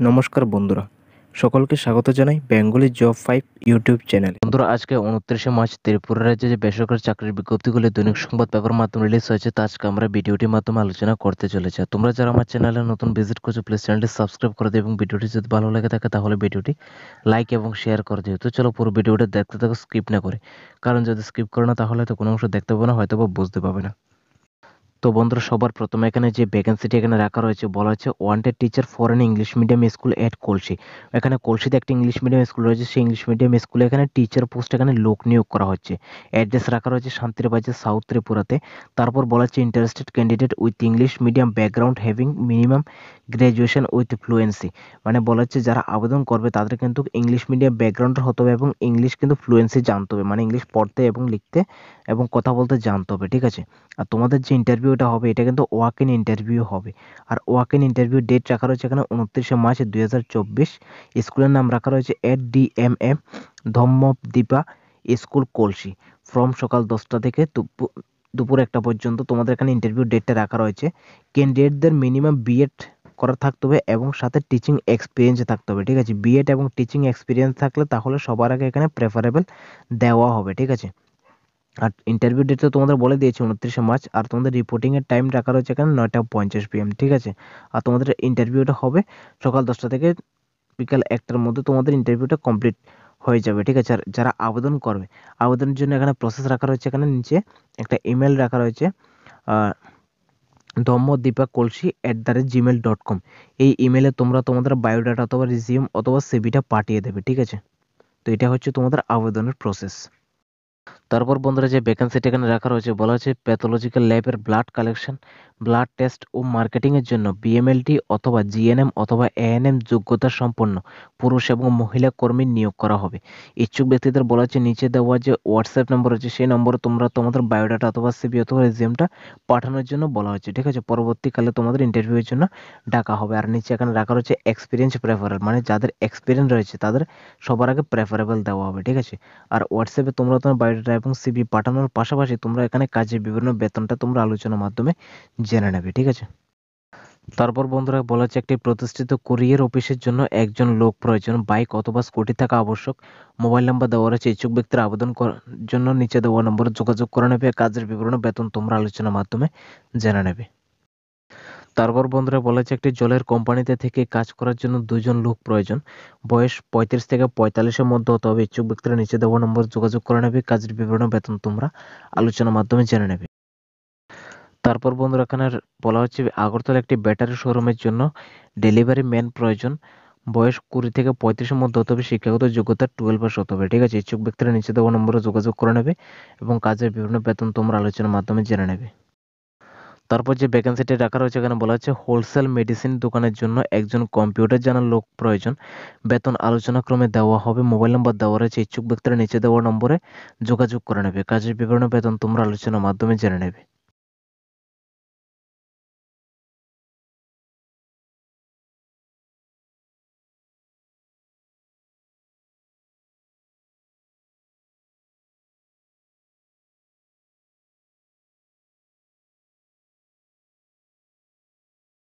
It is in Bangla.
নমস্কার বন্ধুরা, সকলকে স্বাগত জানাই বেঙ্গলি জব 5 ইউটিউব চ্যানেলে। বন্ধুরা, আজকে 29শে মার্চ ত্রিপুরা রাজ্যে যে বেসরকারি চাকরির বিজ্ঞপ্তিগুলি দৈনিক সংবাদ পেপারের মাধ্যমে রিলিজ হয়েছে তা আজকে আমরা ভিডিওটির মাধ্যমে আলোচনা করতে চলেছি। তোমরা যারা আমার চ্যানেলে নতুন ভিজিট করছো প্লিজ চ্যানেলটি সাবস্ক্রাইব করে দিও এবং ভিডিওটি যদি ভালো লেগে থাকে তাহলে ভিডিওটি লাইক এবং শেয়ার করে দিও। তো চলো পুরো ভিডিওটা দেখতে থাকো স্কিপ না করে, কারণ যদি স্কিপ করো না তাহলে তো কোনো অংশ দেখতে পাবে না, হয়তো বা বুঝতে পাবে না। তো বন্ধুরা, সবার প্রথমে এখানে যে ভ্যাকেন্সিটি এখানে রাখা রয়েছে বলা হচ্ছে wanted teacher for N English medium school এট কলসি। এখানে কলসিতে একটা ইংলিশ মিডিয়াম স্কুল রয়েছে, সেই ইংলিশ মিডিয়াম স্কুলে এখানে টিচার পোস্ট এখানে লোক নিয়োগ করা হচ্ছে। অ্যাড্রেস রাখা রয়েছে শান্তিরবাজার সাউথ ত্রিপুরাতে। তারপর বলা হচ্ছে interested candidate with English medium background having minimum graduation with fluency. মানে বলা হচ্ছে যারা আবেদন করবে তাদের কিন্তু ইংলিশ মিডিয়াম ব্যাকগ্রাউন্ডের হতে হবে এবং ইংলিশ কিন্তু ফ্লুয়েন্সি জানতে হবে, মানে ইংলিশ পড়তে এবং লিখতে এবং কথা বলতে জানতে হবে, ঠিক আছে। আর তোমাদের যে ইন্টারভিউটা হবে এটা কিন্তু ওয়াক ইন ইন্টারভিউ হবে। আর ওয়াক ইন ইন্টারভিউ ডেট রাখা রয়েছে এখানে 29শে মার্চ 2024। স্কুলের নাম রাখা রয়েছে DMM ধম্মদীপা স্কুল কলসি। ফ্রম সকাল 10টা থেকে দুপুর 1টা পর্যন্ত তোমাদের এখানে ইন্টারভিউ ডেটটা রাখা রয়েছে। ক্যান্ডিডেটদের মিনিমাম বিএড করা থাকতে হবে এবং সাথে টিচিং এক্সপিরিয়েন্স থাকতে হবে, ঠিক আছে। বিএড এবং টিচিং এক্সপিরিয়েন্স থাকলে তাহলে সবার আগে এখানে প্রেফারেবল দেওয়া হবে, ঠিক আছে। আর ইন্টারভিউ ডেট তো তোমাদের বলে দিয়েছি 29শে মার্চ। আর তোমাদের রিপোর্টিংয়ের টাইম রাখা রয়েছে এখানে 9:50 PM, ঠিক আছে। আর তোমাদের ইন্টারভিউটা হবে সকাল 10টা থেকে বিকাল 1টার মধ্যে তোমাদের ইন্টারভিউটা কমপ্লিট হয়ে যাবে, ঠিক আছে। আর যারা আবেদন করবে আবেদনের জন্য এখানে প্রসেস রাখা রয়েছে, এখানে নিচে একটা ইমেল রাখা রয়েছে ধম্মদীপা@gmail.com। এই ইমেলে তোমরা তোমাদের বায়োডাটা অথবা রিজিউম অথবা সিভিটা পাঠিয়ে দেবে, ঠিক আছে। তো এটা হচ্ছে তোমাদের আবেদনের প্রসেস। তারপর বন্ধুরা, যে ভ্যাকেন্সিটা এখানে রাখা রয়েছে বলা হচ্ছে প্যাথোলজিক্যাল ল্যাবের ব্লাড কালেকশন, ব্লাড টেস্ট ও মার্কেটিংয়ের জন্য BMLT অথবা GNM অথবা ANM যোগ্যতা সম্পন্ন পুরুষ এবং মহিলা কর্মী নিয়োগ করা হবে। ইচ্ছুক ব্যক্তিদের বলা হচ্ছে নিচে দেওয়া যে হোয়াটসঅ্যাপ নম্বর আছে সেই নম্বরে তোমরা তোমাদের বায়োডাটা অথবা সিভি অথবা রেজিউমটা পাঠানোর জন্য বলা হচ্ছে, ঠিক আছে। পরবর্তীকালে তোমাদের ইন্টারভিউয়ের জন্য ডাকা হবে। আর নিচে এখানে রাখা রয়েছে এক্সপিরিয়েন্স প্রেফারেবল, মানে যাদের এক্সপিরিয়েন্স রয়েছে তাদের সবার আগে প্রেফারেবল দেওয়া হবে, ঠিক আছে। আর হোয়াটসঅ্যাপে তোমরা তোমার বায়োডাটা এবং সিভি পাঠানোর পাশাপাশি তোমরা এখানে কাজের বিভিন্ন বেতনটা তোমরা আলোচনার মাধ্যমে জেনে নেবে, ঠিক আছে। তারপর বন্ধুরা বলা হচ্ছে একটি প্রতিষ্ঠিত কুরিয়ার অফিসের জন্য একজন লোক প্রয়োজন, বাইক অথবা স্কুটি থাকা আবশ্যক। মোবাইল নাম্বার দেওয়া রয়েছে। ইচ্ছুক ব্যক্তির আবেদন জন্য নিচে দেওয়া নম্বরে যোগাযোগ করে নেবে। কাজের বিবরণ বেতন তোমরা আলোচনার মাধ্যমে জেনে নেবে। তারপর বন্ধুরা বলা হচ্ছে একটি জলের কোম্পানিতে থেকে কাজ করার জন্য 2জন লোক প্রয়োজন, বয়স 35 থেকে 45-এর মধ্যে হতে হবে। ইচ্ছুক ব্যক্তিরা নিচে দেওয়া নম্বর যোগাযোগ করে নেবে। কাজের বিবরণ বেতন তোমরা আলোচনার মাধ্যমে জেনে নেবে। তারপর বন্ধুরা এখানে বলা হচ্ছে আগরতলা একটি ব্যাটারি শোরুমের জন্য ডেলিভারি ম্যান প্রয়োজন, বয়স 20 থেকে 35-এর মধ্যে হতে হবে। শিক্ষাগত যোগ্যতা 12 পাস হতে হবে, ঠিক আছে। ইচ্ছুক ব্যক্তিরা নিচে দেওয়া নম্বরে যোগাযোগ করে নেবে এবং কাজের বিভিন্ন বেতন তোমরা আলোচনার মাধ্যমে জেনে নেবে। তারপর যে ভ্যাকেন্সিটি রাখা রয়েছে এখানে বলা হচ্ছে হোলসেল মেডিসিন দোকানের জন্য একজন কম্পিউটার জানার লোক প্রয়োজন, বেতন আলোচনা ক্রমে দেওয়া হবে। মোবাইল নম্বর দেওয়া রয়েছে। ইচ্ছুক ব্যক্তিরা নিচে দেওয়া নম্বরে যোগাযোগ করে নেবে। কাজের বিবরণ বেতন তোমরা আলোচনার মাধ্যমে জেনে নেবে।